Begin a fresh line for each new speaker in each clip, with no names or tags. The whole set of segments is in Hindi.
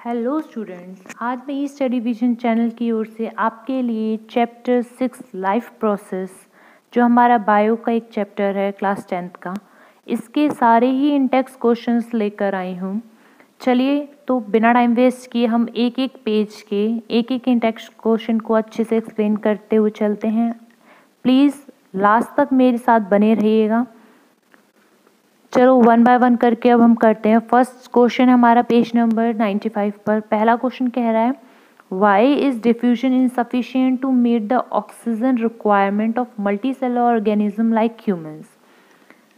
हेलो स्टूडेंट्स, आज मैं ई स्टडी विजन चैनल की ओर से आपके लिए चैप्टर 6 लाइफ प्रोसेस, जो हमारा बायो का एक चैप्टर है क्लास 10th का, इसके सारे ही इंटेक्स क्वेश्चंस लेकर आई हूँ। चलिए तो बिना टाइम वेस्ट किए हम एक एक पेज के एक एक इंटेक्स क्वेश्चन को अच्छे से एक्सप्लेन करते हुए चलते हैं। प्लीज़ लास्ट तक मेरे साथ बने रहिएगा। चलो वन बाय वन करके अब हम करते हैं। फर्स्ट क्वेश्चन हमारा पेज नंबर 95 पर। पहला क्वेश्चन कह रहा है, why is diffusion insufficient to meet the oxygen requirement of multi cellular organism like humans.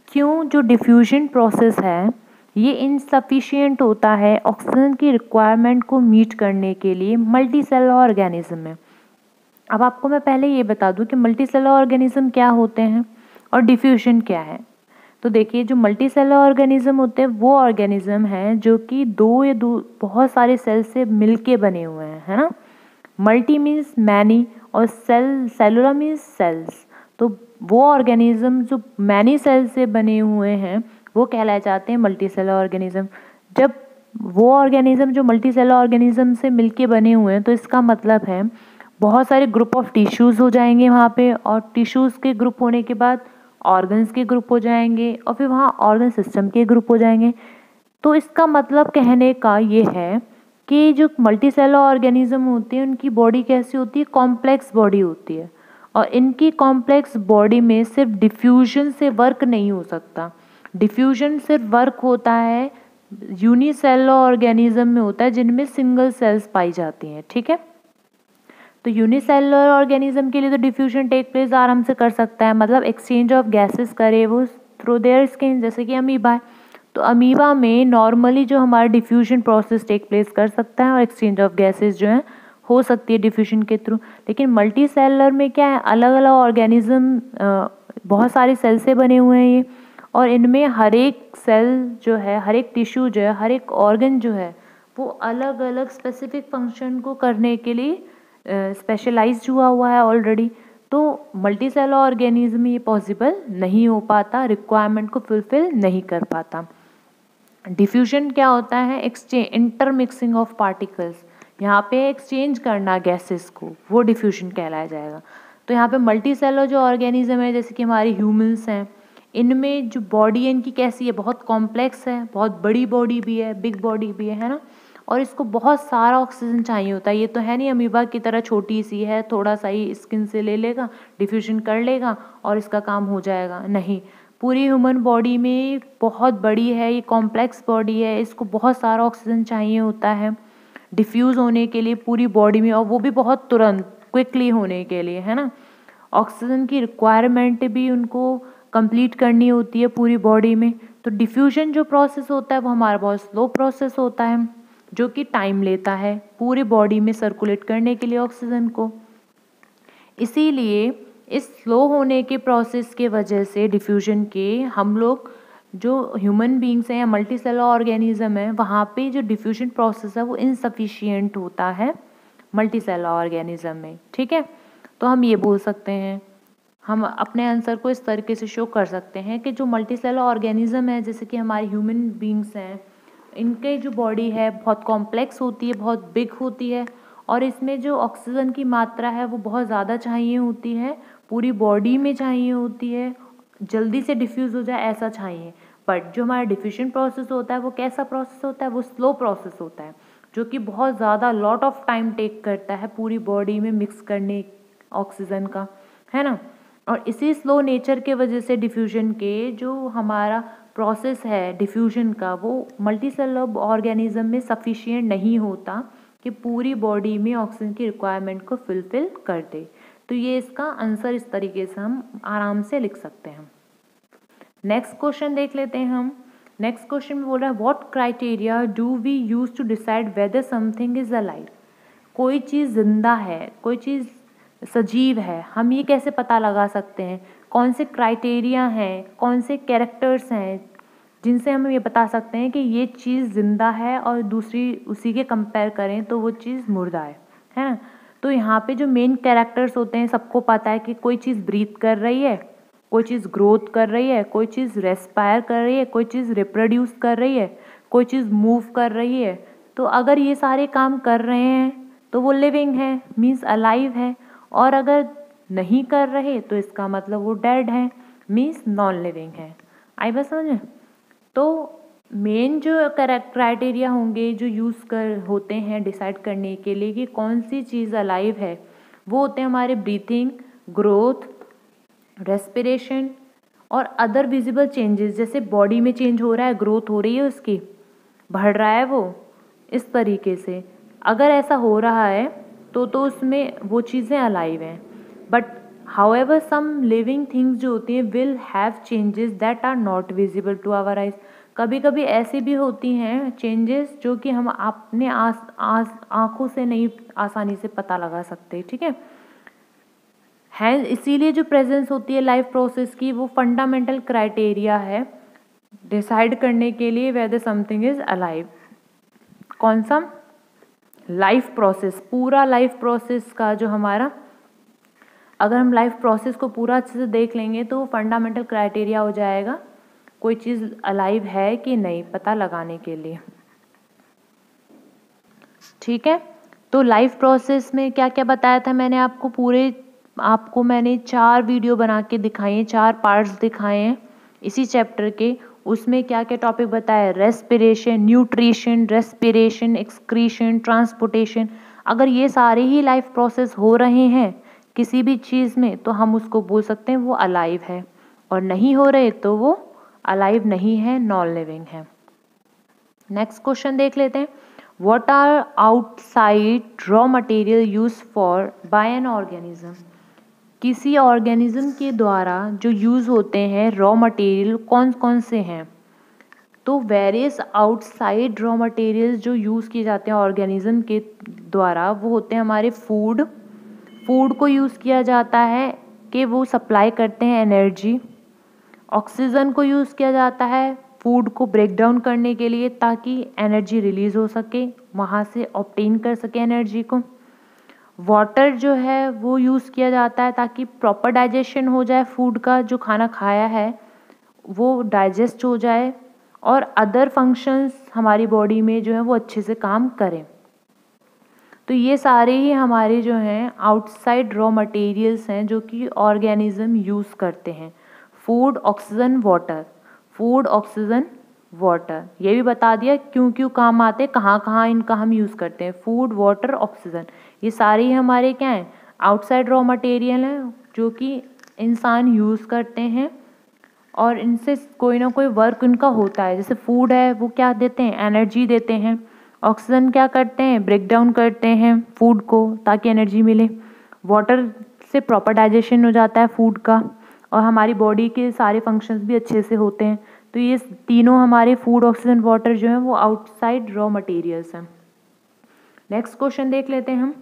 क्यों जो डिफ्यूजन प्रोसेस है ये इनसफिशिएंट होता है ऑक्सीजन की रिक्वायरमेंट को मीट करने के लिए मल्टी सेलुलर ऑर्गेनिज्म में। अब आपको मैं पहले ये बता दूं कि मल्टी सेलुलर ऑर्गेनिज्म क्या होते हैं और डिफ्यूजन क्या है। तो देखिए, जो मल्टी सेलुलर ऑर्गेनिज्म होते हैं वो ऑर्गेनिज्म हैं जो कि बहुत सारे सेल से मिलके बने हुए हैं, है ना। मल्टी मीन्स मैनी और सेलुलर मीन्स सेल्स। तो वो ऑर्गेनिज्म जो मैनी सेल से बने हुए हैं वो कहलाए जाते हैं मल्टी सेलुलर ऑर्गेनिज्म। जब वो ऑर्गेनिज्म जो मल्टी सेलुलर ऑर्गेनिज्म से मिलके बने हुए हैं तो इसका मतलब है बहुत सारे ग्रुप ऑफ टिश्यूज़ हो जाएंगे वहाँ पे, और टिश्यूज़ के ग्रुप होने के बाद ऑर्गन्स के ग्रुप हो जाएंगे और फिर वहाँ ऑर्गन सिस्टम के ग्रुप हो जाएंगे। तो इसका मतलब कहने का ये है कि जो मल्टी सेलुलर ऑर्गेनिज्म होते हैं उनकी बॉडी कैसी होती है, कॉम्प्लेक्स बॉडी होती है। और इनकी कॉम्प्लेक्स बॉडी में सिर्फ डिफ्यूजन से वर्क नहीं हो सकता। डिफ्यूजन सिर्फ वर्क होता है यूनिसेलुलर ऑर्गेनिज्म में होता है जिनमें सिंगल सेल्स पाई जाती हैं, ठीक है। तो यूनिसेलुलर ऑर्गेनिज्म के लिए तो डिफ्यूजन टेक प्लेस आराम से कर सकता है, मतलब एक्सचेंज ऑफ गैसेस करे वो थ्रू देयर स्किन, जैसे कि अमीबा है। तो अमीबा में नॉर्मली जो हमारा डिफ्यूजन प्रोसेस टेक प्लेस कर सकता है और एक्सचेंज ऑफ गैसेस जो है हो सकती है डिफ्यूजन के थ्रू। लेकिन मल्टी सेलुलर में क्या है, अलग अलग ऑर्गेनिज्म बहुत सारे सेल से बने हुए हैं ये, और इनमें हर एक सेल जो है, हर एक टिश्यू जो है, हर एक ऑर्गन जो है वो अलग अलग स्पेसिफिक फंक्शन को करने के लिए स्पेशलाइज्ड हुआ है ऑलरेडी। तो मल्टी सेलुलर ऑर्गेनिज्म में ये पॉसिबल नहीं हो पाता, रिक्वायरमेंट को फुलफिल नहीं कर पाता। डिफ्यूजन क्या होता है, एक्सचेंज इंटरमिक्सिंग ऑफ पार्टिकल्स, यहाँ पे एक्सचेंज करना गैसेस को, वो डिफ्यूजन कहलाया जाएगा। तो यहाँ पे मल्टी सेलुलर जो ऑर्गेनिज्म है जैसे कि हमारे ह्यूमंस हैं, इनमें जो बॉडी है इनकी कैसी है, बहुत कॉम्प्लेक्स है, बहुत बड़ी बॉडी भी है, बिग बॉडी भी है ना। और इसको बहुत सारा ऑक्सीजन चाहिए होता है। ये तो है नहीं अमीबा की तरह छोटी सी है, थोड़ा सा ही स्किन से ले लेगा, डिफ्यूजन कर लेगा और इसका काम हो जाएगा। नहीं, पूरी ह्यूमन बॉडी में बहुत बड़ी है, ये कॉम्प्लेक्स बॉडी है, इसको बहुत सारा ऑक्सीजन चाहिए होता है डिफ्यूज़ होने के लिए पूरी बॉडी में, और वो भी बहुत तुरंत क्विकली होने के लिए, है ना। ऑक्सीजन की रिक्वायरमेंट भी उनको कंप्लीट करनी होती है पूरी बॉडी में। तो डिफ्यूजन जो प्रोसेस होता है वो हमारा बहुत स्लो प्रोसेस होता है, जो कि टाइम लेता है पूरी बॉडी में सर्कुलेट करने के लिए ऑक्सीजन को। इसीलिए इस स्लो होने के प्रोसेस के वजह से डिफ्यूजन के हम लोग जो ह्यूमन बींग्स हैं या मल्टी सेलुलर ऑर्गेनिज्म है वहाँ पे जो डिफ्यूजन प्रोसेस है वो इनसफिशिएंट होता है मल्टी सेलुलर ऑर्गेनिज्म में, ठीक है। तो हम ये बोल सकते हैं, हम अपने आंसर को इस तरीके से शो कर सकते हैं कि जो मल्टी सेलुलर ऑर्गेनिज्म है जैसे कि हमारे ह्यूमन बींग्स हैं, इनके जो बॉडी है बहुत कॉम्प्लेक्स होती है, बहुत बिग होती है, और इसमें जो ऑक्सीजन की मात्रा है वो बहुत ज़्यादा चाहिए होती है, पूरी बॉडी में चाहिए होती है, जल्दी से डिफ्यूज़ हो जाए ऐसा चाहिए। बट जो हमारा डिफ्यूजन प्रोसेस होता है वो कैसा प्रोसेस होता है, वो स्लो प्रोसेस होता है, जो कि बहुत ज़्यादा लॉट ऑफ टाइम टेक करता है पूरी बॉडी में मिक्स करने ऑक्सीजन का, है ना। और इसी स्लो नेचर के वजह से डिफ्यूजन के जो हमारा प्रोसेस है डिफ्यूजन का वो मल्टी सेलुलर ऑर्गेनिज्म में सफिशिएंट नहीं होता कि पूरी बॉडी में ऑक्सीजन की रिक्वायरमेंट को फुलफिल कर दे। तो ये इसका आंसर इस तरीके से हम आराम से लिख सकते हैं। नेक्स्ट क्वेश्चन देख लेते हैं हम। नेक्स्ट क्वेश्चन में बोल रहा है, what criteria do we use to decide whether something is alive. कोई चीज़ जिंदा है, कोई चीज़ सजीव है, हम ये कैसे पता लगा सकते हैं, कौन से क्राइटेरिया हैं, कौन से कैरेक्टर्स हैं जिनसे हम ये बता सकते हैं कि ये चीज़ जिंदा है और दूसरी उसी के कंपेयर करें तो वो चीज़ मुर्दा है ना। तो यहाँ पे जो मेन कैरेक्टर्स होते हैं सबको पता है कि कोई चीज़ ब्रीथ कर रही है, कोई चीज़ ग्रोथ कर रही है, कोई चीज़ रेस्पायर कर रही है, कोई चीज़ रिप्रोड्यूस कर रही है, कोई चीज़ मूव कर रही है। तो अगर ये सारे काम कर रहे हैं तो वो लिविंग है, मीन्स अलाइव है, और अगर नहीं कर रहे तो इसका मतलब वो डेड है, मीन्स नॉन लिविंग है। आई बात समझ? तो मेन जो क्राइटेरिया होंगे जो होते हैं डिसाइड करने के लिए कि कौन सी चीज़ अलाइव है, वो होते हैं हमारे ब्रीथिंग, ग्रोथ, रेस्पिरेशन और अदर विजिबल चेंजेस। जैसे बॉडी में चेंज हो रहा है, ग्रोथ हो रही है उसकी, बढ़ रहा है वो, इस तरीके से अगर ऐसा हो रहा है तो उसमें वो चीज़ें अलाइव हैं। But however some living things जो होती हैं will have changes that are not visible to our eyes. कभी कभी ऐसी भी होती हैं चेंजेस जो कि हम अपने आँखों से नहीं आसानी से पता लगा सकते, ठीक है। इसीलिए जो प्रेजेंस होती है लाइफ प्रोसेस की वो फंडामेंटल क्राइटेरिया है डिसाइड करने के लिए वेदर समथिंग इज अलाइव। कौन सा? लाइफ प्रोसेस, पूरा लाइफ प्रोसेस का जो हमारा, अगर हम लाइफ प्रोसेस को पूरा अच्छे से देख लेंगे तो फंडामेंटल क्राइटेरिया हो जाएगा कोई चीज़ अलाइव है कि नहीं पता लगाने के लिए, ठीक है। तो लाइफ प्रोसेस में क्या क्या बताया था मैंने आपको मैंने 4 वीडियो बना के दिखाए हैं, 4 पार्ट्स दिखाए हैं इसी चैप्टर के। उसमें क्या क्या टॉपिक बताया? Respiration, nutrition, respiration, excretion, transportation. अगर ये सारे ही लाइफ प्रोसेस हो रहे हैं किसी भी चीज़ में तो हम उसको बोल सकते हैं वो अलाइव है, और नहीं हो रहे तो वो अलाइव नहीं है, नॉन लिविंग है। नेक्स्ट क्वेश्चन देख लेते हैं। What are outside raw material use for by an organism? किसी ऑर्गेनिज्म के द्वारा जो यूज़ होते हैं रॉ मटेरियल कौन कौन से हैं? तो वेरियस आउटसाइड रॉ मटेरियल्स जो यूज़ किए जाते हैं ऑर्गेनिज्म के द्वारा वो होते हैं हमारे फूड को यूज़ किया जाता है कि वो सप्लाई करते हैं एनर्जी। ऑक्सीजन को यूज़ किया जाता है फूड को ब्रेक डाउन करने के लिए ताकि एनर्जी रिलीज हो सके, वहाँ से ऑब्टेन कर सके एनर्जी को। वाटर जो है वो यूज़ किया जाता है ताकि प्रॉपर डाइजेशन हो जाए, फूड का जो खाना खाया है वो डाइजेस्ट हो जाए और अदर फंक्शंस हमारी बॉडी में जो है वो अच्छे से काम करें। तो ये सारे ही हमारे जो हैं आउटसाइड रॉ मटेरियल्स हैं जो कि ऑर्गेनिज्म यूज़ करते हैं। Food, oxygen, water, food, oxygen, water, ये भी बता दिया क्यों क्यों काम आते हैं, कहाँ कहाँ इनका हम यूज़ करते हैं। फूड, वाटर, ऑक्सीजन, ये सारे ही हमारे क्या हैं? आउटसाइड रॉ मटेरियल हैं जो कि इंसान यूज़ करते हैं और इनसे कोई ना कोई वर्क इनका होता है। जैसे फूड है वो क्या देते हैं? एनर्जी देते हैं। ऑक्सीजन क्या करते हैं? ब्रेक डाउन करते हैं फूड को ताकि एनर्जी मिले। वाटर से प्रॉपर डाइजेशन हो जाता है फूड का और हमारी बॉडी के सारे फंक्शंस भी अच्छे से होते हैं। तो ये तीनों हमारे फूड, ऑक्सीजन, वाटर जो हैं वो आउटसाइड रॉ मटेरियल्स हैं। नेक्स्ट क्वेश्चन देख लेते हैं हम।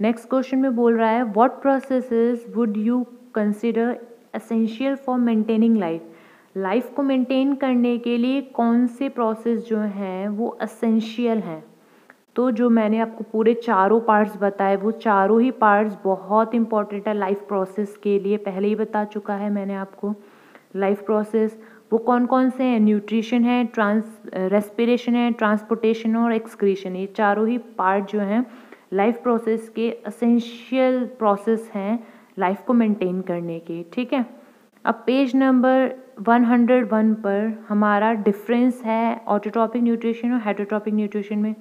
नेक्स्ट क्वेश्चन में बोल रहा है what processes would you consider essential for maintaining life? Life को मेंटेन करने के लिए कौन से प्रोसेस जो हैं वो एसेंशियल हैं? तो जो मैंने आपको पूरे चारों पार्ट्स बताए वो चारों ही पार्ट्स बहुत इंपॉर्टेंट है लाइफ प्रोसेस के लिए। पहले ही बता चुका है मैंने आपको। लाइफ प्रोसेस वो कौन कौन से हैं? न्यूट्रिशन है, रेस्पिरेशन है, ट्रांसपोर्टेशन और एक्सक्रीशन। ये चारों ही पार्ट जो हैं लाइफ प्रोसेस के एसेंशियल प्रोसेस हैं लाइफ को मेंटेन करने के, ठीक है। अब पेज नंबर 101 पर हमारा डिफरेंस है ऑटोट्रॉपिक न्यूट्रिशन और हेटरोट्रॉपिक न्यूट्रिशन में।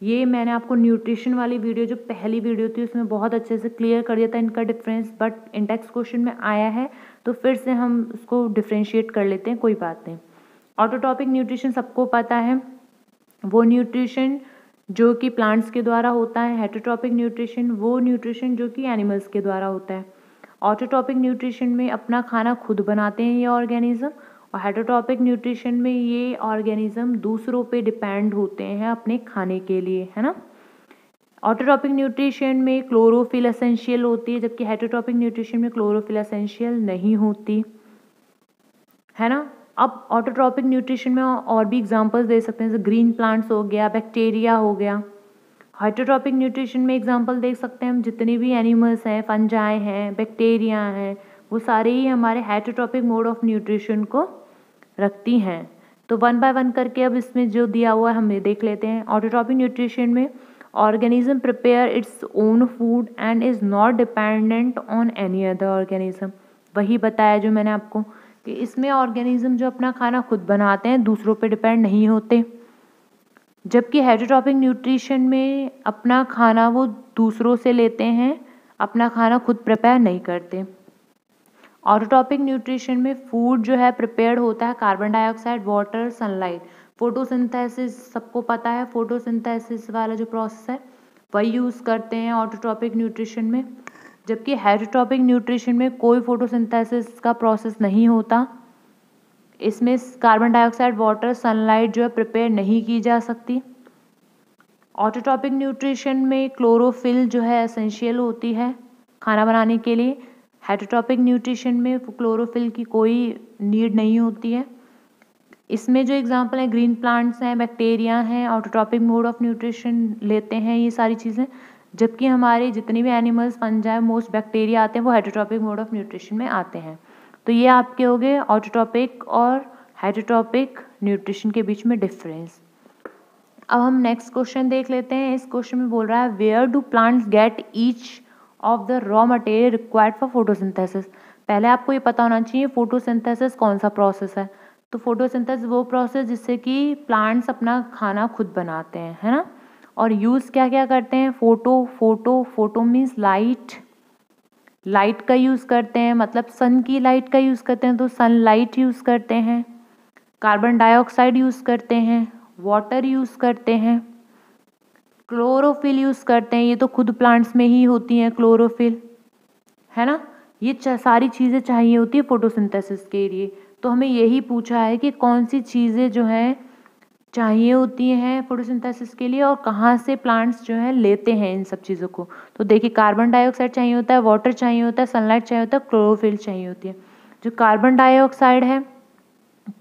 ये मैंने आपको न्यूट्रिशन वाली वीडियो जो पहली वीडियो थी उसमें बहुत अच्छे से क्लियर कर दिया था इनका डिफरेंस, बट इंडेक्स क्वेश्चन में आया है तो फिर से हम उसको डिफ्रेंशिएट कर लेते हैं, कोई बात नहीं। ऑटोट्रॉपिक न्यूट्रिशन सबको पता है, वो न्यूट्रिशन जो कि प्लांट्स के द्वारा होता है। हेटरोट्रॉपिक न्यूट्रिशन वो न्यूट्रिशन जो कि एनिमल्स के द्वारा होता है। ऑटोट्रॉपिक न्यूट्रिशन में अपना खाना खुद बनाते हैं ये ऑर्गेनिज्म, और हेटरोट्रॉपिक न्यूट्रिशन में ये ऑर्गेनिज्म दूसरों पे डिपेंड होते हैं अपने खाने के लिए, है ना। ऑटोट्रॉपिक न्यूट्रिशन में क्लोरोफिल एसेंशियल होती है जबकि हेटरोट्रॉपिक न्यूट्रिशन में क्लोरोफिल एसेंशियल नहीं होती, है ना। अब ऑटोट्रॉपिक न्यूट्रिशन में और भी एग्जांपल्स दे सकते हैं, जैसे ग्रीन प्लांट्स हो गया, बैक्टीरिया हो गया। हेटरोट्रॉपिक न्यूट्रिशन में एग्जांपल देख सकते हैं हम जितने भी एनिमल्स हैं, फंजाई हैं, बैक्टीरिया हैं, वो सारे ही हमारे हेटरोट्रॉपिक मोड ऑफ न्यूट्रिशन को रखती हैं। तो वन बाय वन करके अब इसमें जो दिया हुआ है हम ये देख लेते हैं। ऑटोट्रॉपिक न्यूट्रिशन में organism prepare its own food and is not dependent on any other organism. वही बताया जो मैंने आपको कि इसमें ऑर्गेनिज्म जो अपना खाना खुद बनाते हैं, दूसरों पे डिपेंड नहीं होते। जबकि हेटेरोट्रॉपिक न्यूट्रिशन में अपना खाना वो दूसरों से लेते हैं, अपना खाना खुद प्रिपेयर नहीं करते। ऑटोट्रॉपिक न्यूट्रिशन में फूड जो है प्रिपेयर्ड होता है carbon dioxide, water, sunlight, photosynthesis. सबको पता है फोटोसिंथेसिस वाला जो प्रोसेस है वही यूज़ करते हैं ऑटोट्रॉपिक न्यूट्रिशन में। जबकि हेटेरोट्रॉपिक न्यूट्रिशन में कोई फोटोसिंथेसिस का प्रोसेस नहीं होता। इसमें कार्बन डाइऑक्साइड, वाटर, सनलाइट जो है प्रिपेयर नहीं की जा सकती। ऑटोट्रॉपिक न्यूट्रिशन में क्लोरोफिल जो है एसेंशियल होती है खाना बनाने के लिए। हेटेरोट्रॉपिक न्यूट्रिशन में क्लोरोफिल की कोई नीड नहीं होती है। इसमें जो एग्जांपल है ग्रीन प्लांट्स हैं, बैक्टीरिया हैं, ऑटोट्रॉपिक मोड ऑफ न्यूट्रिशन लेते हैं ये सारी चीज़ें। जबकि हमारे जितने भी एनिमल्स, फंजाई, मोस्ट बैक्टीरिया आते हैं वो हेटेरोट्रॉपिक मोड ऑफ न्यूट्रिशन में आते हैं। तो ये आपके हो गए ऑटोट्रॉपिक और हेटेरोट्रॉपिक न्यूट्रिशन के बीच में डिफरेंस। अब हम नेक्स्ट क्वेश्चन देख लेते हैं। इस क्वेश्चन में बोल रहा है where do plants get each of the raw material required for photosynthesis. पहले आपको ये पता होना चाहिए फोटोसिंथेसिस कौन सा प्रोसेस है। तो फोटोसिंथेसिस वो प्रोसेस जिससे कि प्लांट्स अपना खाना खुद बनाते हैं, है ना। और यूज़ क्या क्या करते हैं, फोटो मीन्स लाइट का यूज़ करते हैं, मतलब सन की लाइट का यूज़ करते हैं तो सनलाइट यूज़ करते हैं। कार्बन डाइऑक्साइड यूज़ करते हैं, वाटर यूज़ करते हैं, क्लोरोफिल यूज़ करते हैं। ये तो खुद प्लांट्स में ही होती हैं क्लोरोफिल, है ना। ये सारी चीज़ें चाहिए होती है फोटोसिंथेसिस के लिए। तो हमें यही पूछा है कि कौन सी चीज़ें जो हैं चाहिए होती हैं फोटोसिंथेसिस के लिए और कहाँ से प्लांट्स जो है लेते हैं इन सब चीज़ों को। तो देखिए कार्बन डाइऑक्साइड चाहिए होता है, वाटर चाहिए होता है, सनलाइट चाहिए होता है, क्लोरोफिल चाहिए होती है। जो कार्बन डाइऑक्साइड है,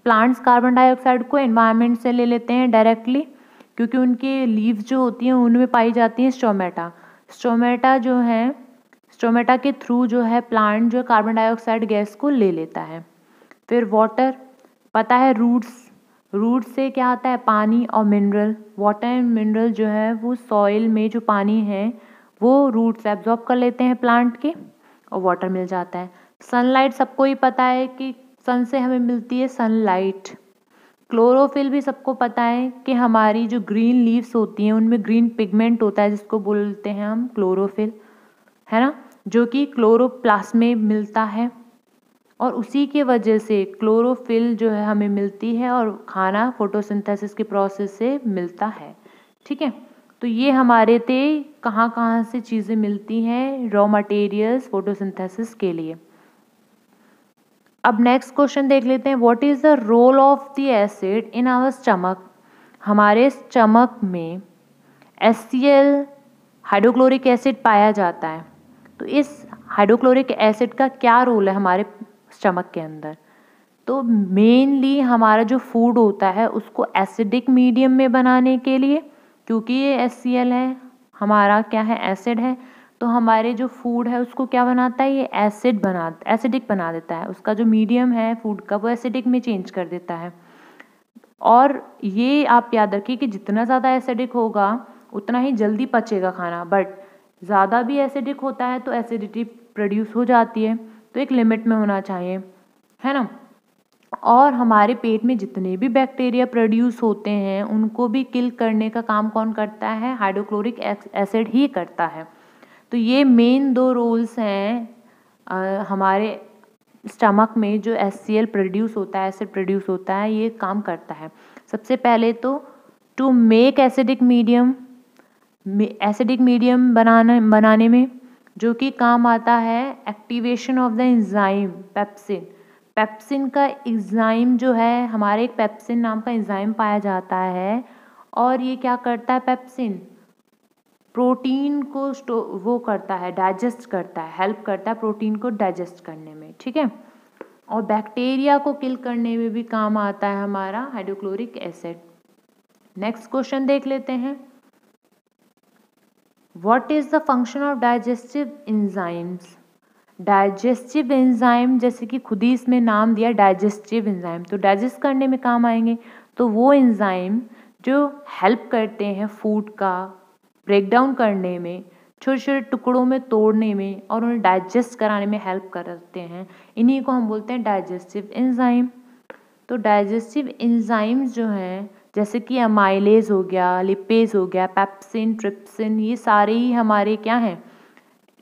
प्लांट्स कार्बन डाइऑक्साइड को एनवायरनमेंट से ले लेते हैं डायरेक्टली, क्योंकि उनके लीव्स जो होती हैं उनमें पाई जाती हैं स्टोमेटा जो है, स्टोमेटा के थ्रू जो है प्लांट जो कार्बन डाइऑक्साइड गैस को ले लेता है। फिर वाटर, पता है रूट से क्या आता है, पानी और मिनरल। वाटर एंड मिनरल जो है वो सॉइल में जो पानी है वो रूट से एब्जॉर्ब कर लेते हैं प्लांट के और वाटर मिल जाता है। सनलाइट सबको ही पता है कि सन से हमें मिलती है सनलाइट। क्लोरोफिल भी सबको पता है कि हमारी जो ग्रीन लीव्स होती हैं उनमें ग्रीन पिगमेंट होता है जिसको बोलते हैं हम क्लोरोफिल, है ना, जो कि क्लोरोप्लास्ट में मिलता है और उसी के वजह से क्लोरोफिल जो है हमें मिलती है और खाना फोटोसिंथेसिस के प्रोसेस से मिलता है। ठीक है, तो ये हमारे थे कहाँ कहाँ से चीज़ें मिलती हैं रॉ मटेरियल्स फोटोसिंथेसिस के लिए। अब नेक्स्ट क्वेश्चन देख लेते हैं, what is the role of the acid in our stomach. हमारे स्टमक में HCl हाइड्रोक्लोरिक एसिड पाया जाता है। तो इस हाइड्रोक्लोरिक एसिड का क्या रोल है हमारे स्टमक के अंदर। तो मेनली हमारा जो फूड होता है उसको एसिडिक मीडियम में बनाने के लिए, क्योंकि ये HCl है हमारा क्या है, एसिड है, तो हमारे जो फूड है उसको क्या बनाता है, ये एसिडिक बना देता है। उसका जो मीडियम है फूड का वो एसिडिक में चेंज कर देता है। और ये आप याद रखिए कि जितना ज़्यादा एसिडिक होगा उतना ही जल्दी पचेगा खाना, बट ज़्यादा भी एसिडिक होता है तो एसिडिटी प्रोड्यूस हो जाती है। तो एक लिमिट में होना चाहिए, है ना। और हमारे पेट में जितने भी बैक्टीरिया प्रोड्यूस होते हैं उनको भी किल करने का काम कौन करता है, हाइड्रोक्लोरिक एसिड ही करता है। तो ये मेन दो रोल्स हैं हमारे स्टमक में जो HCl प्रोड्यूस होता है, एसिड प्रोड्यूस होता है, ये काम करता है। सबसे पहले तो टू मेक एसिडिक मीडियम बनाने में जो कि काम आता है activation of the enzyme pepsin का एंजाइम जो है हमारे एक पेप्सिन नाम का एंजाइम पाया जाता है। और ये क्या करता है, पेप्सिन प्रोटीन को वो करता है, डाइजेस्ट करता है, हेल्प करता है प्रोटीन को डाइजेस्ट करने में। ठीक है, और बैक्टीरिया को किल करने में भी काम आता है हमारा हाइड्रोक्लोरिक एसिड। नेक्स्ट क्वेश्चन देख लेते हैं, what is the function of digestive enzymes. Digestive enzyme, जैसे कि खुद ही इसमें नाम दिया डाइजेस्टिव एंजाइम, तो डाइजेस्ट करने में काम आएंगे। तो वो एंजाइम जो हेल्प करते हैं फूड का ब्रेक डाउन करने में, छोटे छोटे टुकड़ों में तोड़ने में और उन्हें डाइजेस्ट कराने में हेल्प करते हैं, इन्हीं को हम बोलते हैं डाइजेस्टिव एंजाइम। तो डाइजेस्टिव एंजाइम्स जो हैं, जैसे कि अमाइलेज हो गया, लिपेज हो गया, पेप्सिन, ट्रिप्सिन, ये सारे ही हमारे क्या हैं,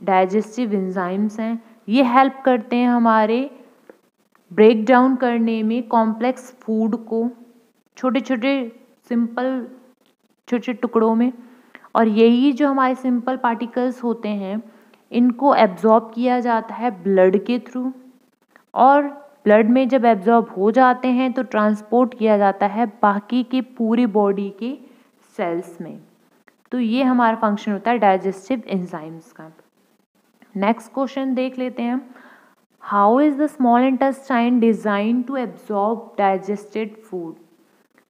डाइजेस्टिव एंजाइम्स हैं। ये हेल्प करते हैं हमारे ब्रेक डाउन करने में कॉम्प्लेक्स फूड को छोटे छोटे सिंपल छोटे छोटे टुकड़ों में, और यही जो हमारे सिंपल पार्टिकल्स होते हैं इनको एब्जॉर्ब किया जाता है ब्लड के थ्रू, और ब्लड में जब एब्जॉर्ब हो जाते हैं तो ट्रांसपोर्ट किया जाता है बाकी के पूरी बॉडी के सेल्स में। तो ये हमारा फंक्शन होता है डाइजेस्टिव एंजाइम्स का। नेक्स्ट क्वेश्चन देख लेते हैं, how is the small intestine design to absorb digested food.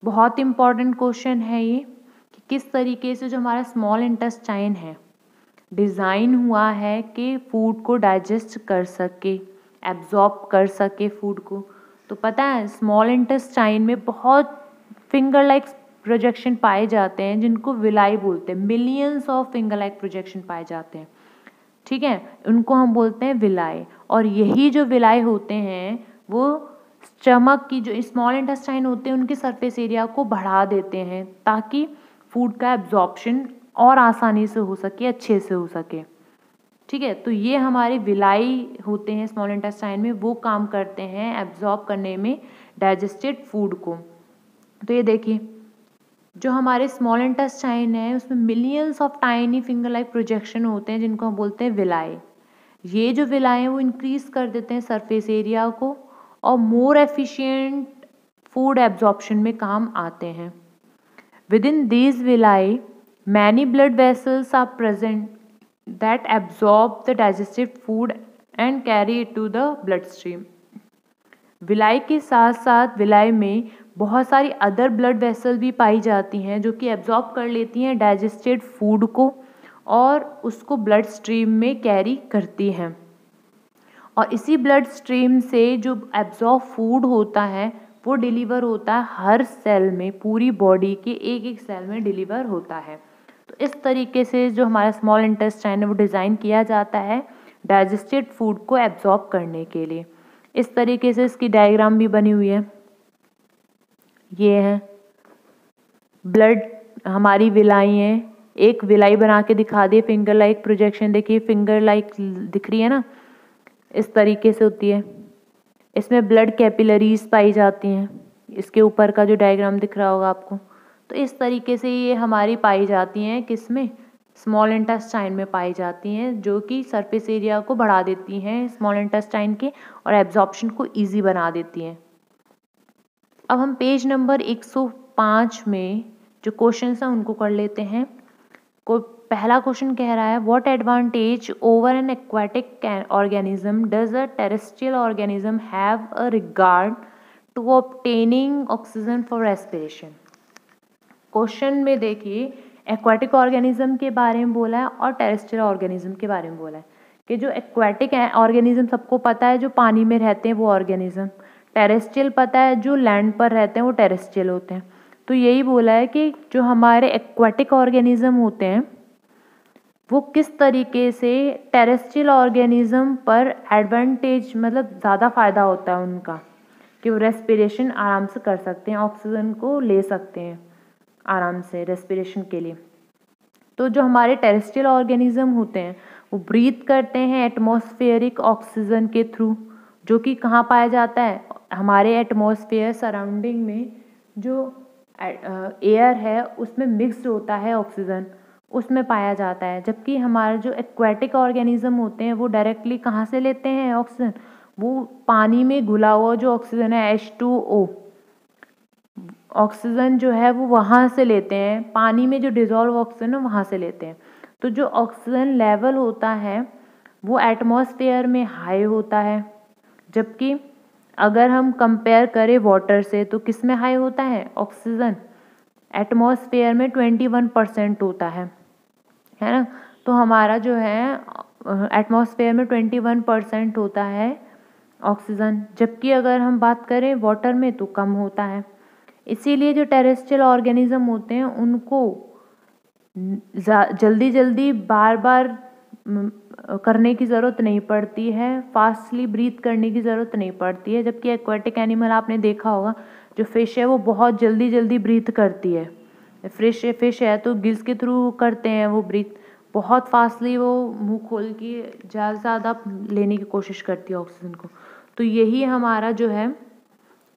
बहुत इंपॉर्टेंट क्वेश्चन है ये कि किस तरीके से जो हमारा स्मॉल इंटेस्टाइन है डिज़ाइन हुआ है कि फूड को डाइजेस्ट कर सके, एब्जॉर्ब कर सके फूड को। तो पता है स्मॉल इंटेस्टाइन में बहुत फिंगर लाइक प्रोजेक्शन पाए जाते हैं जिनको विलाई बोलते हैं, millions of finger like projection पाए जाते हैं, ठीक है, उनको हम बोलते हैं विलाई। और यही जो विलाई होते हैं वो स्टमक की जो स्मॉल इंटेस्टाइन होते हैं उनके सरफेस एरिया को बढ़ा देते हैं ताकि फूड का एब्जॉर्प्शन और आसानी से हो सके, अच्छे से हो सके, ठीक है। तो ये हमारे विलाई होते हैं स्मॉल इंटेस्टाइन में, वो काम करते हैं एब्जॉर्ब करने में डाइजेस्टेड फूड को। तो ये देखिए जो हमारे स्मॉल इंटेस्टाइन है उसमें millions of tiny finger like projection होते हैं जिनको हम बोलते हैं विलाई। ये जो विलाई हैं वो इंक्रीज कर देते हैं सरफेस एरिया को और मोर एफिशिएंट फूड एब्जॉर्प्शन में काम आते हैं। Within these villi many blood vessels are present that absorb the digested food and carry it to the blood stream. Villi के साथ साथ विलाई में बहुत सारी अदर ब्लड वेसल भी पाई जाती हैं जो कि एब्जॉर्ब कर लेती हैं डाइजेस्टेड फूड को और उसको ब्लड स्ट्रीम में कैरी करती हैं। और इसी ब्लड स्ट्रीम से जो एब्जॉर्ब फूड होता है वो डिलीवर होता है हर सेल में, पूरी बॉडी के एक एक सेल में डिलीवर होता है। तो इस तरीके से जो हमारा स्मॉल इंटेस्टाइन है वो डिज़ाइन किया जाता है डाइजेस्टेड फूड को एब्जॉर्ब करने के लिए। इस तरीके से इसकी डायग्राम भी बनी हुई है, ये है ब्लड हमारी विलाई है, एक विलाई बना के दिखा दिए फिंगर लाइक प्रोजेक्शन, देखिए फिंगर लाइक दिख रही है ना, इस तरीके से होती है। इसमें ब्लड कैपिलरीज पाई जाती हैं, इसके ऊपर का जो डायग्राम दिख रहा होगा आपको। तो इस तरीके से ये हमारी पाई जाती हैं किसमें, स्मॉल इंटेस्टाइन में पाई जाती हैं, जो कि सरफेस एरिया को बढ़ा देती हैं स्मॉल इंटेस्टाइन के और एब्जॉर्प्शन को ईजी बना देती हैं। अब हम पेज नंबर 105 में जो क्वेश्चन हैं उनको कर लेते हैं। पहला क्वेश्चन कह रहा है what advantage over an aquatic organism does a terrestrial organism have a regard to obtaining oxygen for respiration. Question में देखिए एक्वाटिक ऑर्गेनिज्म के बारे में बोला है और टेरेस्ट्रियल ऑर्गेनिज्म के बारे में बोला है कि जो एक्वाटिक ऑर्गेनिज्म सबको पता है जो पानी में रहते हैं वो ऑर्गेनिज्म, टेरेस्ट्रियल पता है जो लैंड पर रहते हैं वो टेरेस्ट्रियल होते हैं। तो यही बोला है कि जो हमारे एक्वाटिक ऑर्गेनिज्म होते हैं वो किस तरीके से टेरेस्ट्रियल ऑर्गेनिज्म पर एडवांटेज मतलब ज़्यादा फ़ायदा होता है उनका कि वो रेस्पिरेशन आराम से कर सकते हैं, ऑक्सीजन को ले सकते हैं आराम से रेस्पिरेशन के लिए। तो जो हमारे टेरेस्ट्रियल ऑर्गेनिज्म होते हैं वो ब्रीथ करते हैं एटमॉस्फेरिक ऑक्सीजन के थ्रू, जो कि कहाँ पाया जाता है, हमारे एटमॉस्फेयर सराउंडिंग में जो एयर है उसमें मिक्स्ड होता है ऑक्सीजन, उसमें पाया जाता है। जबकि हमारे जो एक्वाटिक ऑर्गेनिज्म होते हैं वो डायरेक्टली कहाँ से लेते हैं ऑक्सीजन, वो पानी में घुला हुआ जो ऑक्सीजन है H2O ऑक्सीजन जो है वो वहाँ से लेते हैं, पानी में जो डिजॉल्व ऑक्सीजन है वहाँ से लेते हैं। तो जो ऑक्सीजन लेवल होता है वो एटमॉस्फेयर में हाई होता है, जबकि अगर हम कंपेयर करें वाटर से तो किस में हाई होता है, ऑक्सीजन एटमॉस्फेयर में 21% होता है ना। तो हमारा जो है एटमॉस्फेयर में 21% होता है ऑक्सीजन, जबकि अगर हम बात करें वाटर में तो कम होता है। इसीलिए जो टेरेस्ट्रियल ऑर्गेनिज्म होते हैं उनको जल्दी जल्दी बार बार करने की ज़रूरत नहीं पड़ती है, फास्टली ब्रीथ करने की ज़रूरत नहीं पड़ती है। जबकि एक्वाटिक एनिमल आपने देखा होगा, जो फ़िश है वो बहुत जल्दी जल्दी ब्रीथ करती है। फिश है तो गिल्स के थ्रू करते हैं वो ब्रीथ, बहुत फास्टली वो मुंह खोल के ज़्यादा से ज़्यादा लेने की कोशिश करती है ऑक्सीजन को। तो यही हमारा जो है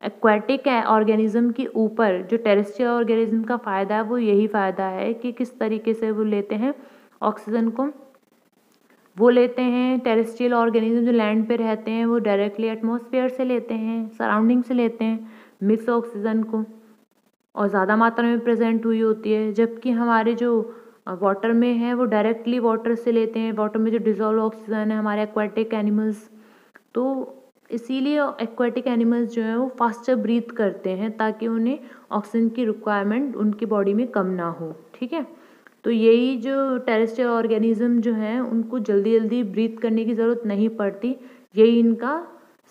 एक्वाटिक ऑर्गेनिज्म के ऊपर जो टेरेस्ट्रियल ऑर्गेनिज्म का फ़ायदा है वो यही फ़ायदा है कि किस तरीके से वो लेते हैं ऑक्सीजन को। वो लेते हैं टेरेस्ट्रियल ऑर्गेनिज्म जो लैंड पे रहते हैं वो डायरेक्टली एटमॉस्फेयर से लेते हैं, सराउंडिंग से लेते हैं मिक्स ऑक्सीजन को, और ज़्यादा मात्रा में प्रेजेंट हुई होती है। जबकि हमारे जो वाटर में है वो डायरेक्टली वाटर से लेते हैं, वाटर में जो डिजॉल्व ऑक्सीजन है हमारे एक्वाटिक एनिमल्स। तो इसीलिए एक्वाटिक एनिमल्स जो हैं वो फास्टर ब्रीथ करते हैं ताकि उन्हें ऑक्सीजन की रिक्वायरमेंट उनकी बॉडी में कम ना हो। ठीक है, तो यही जो टेरेस्ट्रियल ऑर्गेनिज्म जो हैं उनको जल्दी जल्दी ब्रीथ करने की ज़रूरत नहीं पड़ती, यही इनका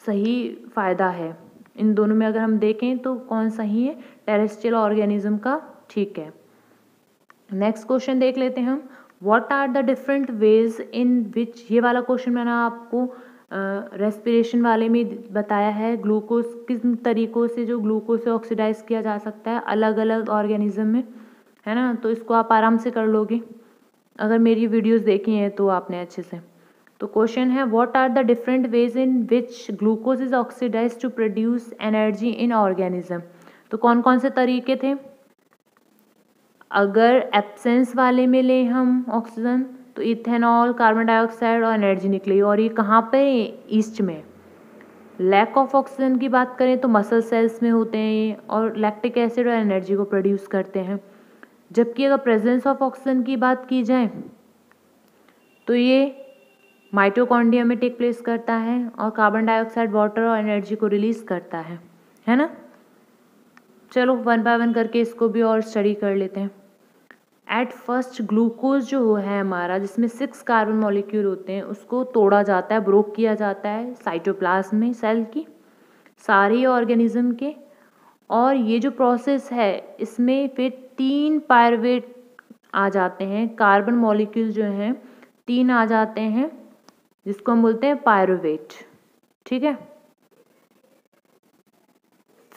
सही फ़ायदा है। इन दोनों में अगर हम देखें तो कौन सही है, टेरेस्ट्रियल ऑर्गेनिज्म का ठीक है। नेक्स्ट क्वेश्चन देख लेते हैं हम, what are the different ways in which, ये वाला क्वेश्चन मैंने आपको रेस्पिरेशन वाले में बताया है, ग्लूकोज किस तरीक़ों से जो ग्लूकोज से ऑक्सीडाइज किया जा सकता है अलग अलग ऑर्गेनिज्म में, है ना। तो इसको आप आराम से कर लोगे अगर मेरी वीडियोस देखी हैं तो आपने अच्छे से। तो क्वेश्चन है, what are the different ways in which glucose is oxidise to produce energy in organism. तो कौन कौन से तरीके थे, अगर एब्सेंस वाले में लें हम ऑक्सीजन तो इथेनॉल, कार्बन डाइऑक्साइड और एनर्जी निकली, और ये कहाँ पे, ईस्ट में। लैक ऑफ ऑक्सीजन की बात करें तो मसल सेल्स में होते हैं ये, और लैक्टिक एसिड और एनर्जी को प्रोड्यूस करते हैं। जबकि अगर प्रेजेंस ऑफ ऑक्सीजन की बात की जाए तो ये माइटोकॉन्ड्रिया में टेक प्लेस करता है, और कार्बन डाइऑक्साइड वाटर और एनर्जी को रिलीज करता है ना। चलो वन बाय वन करके इसको भी और स्टडी कर लेते हैं। एट फर्स्ट ग्लूकोज जो है हमारा, जिसमें 6 कार्बन मॉलिक्यूल होते हैं, उसको तोड़ा जाता है, ब्रोक किया जाता है साइटोप्लाज्म में सेल की, सारे ऑर्गेनिज्म के। और ये जो प्रोसेस है इसमें फिर 3 पायरुवेट आ जाते हैं, कार्बन मॉलिक्यूल जो हैं 3 आ जाते हैं, जिसको हम बोलते हैं पायरुवेट। ठीक है,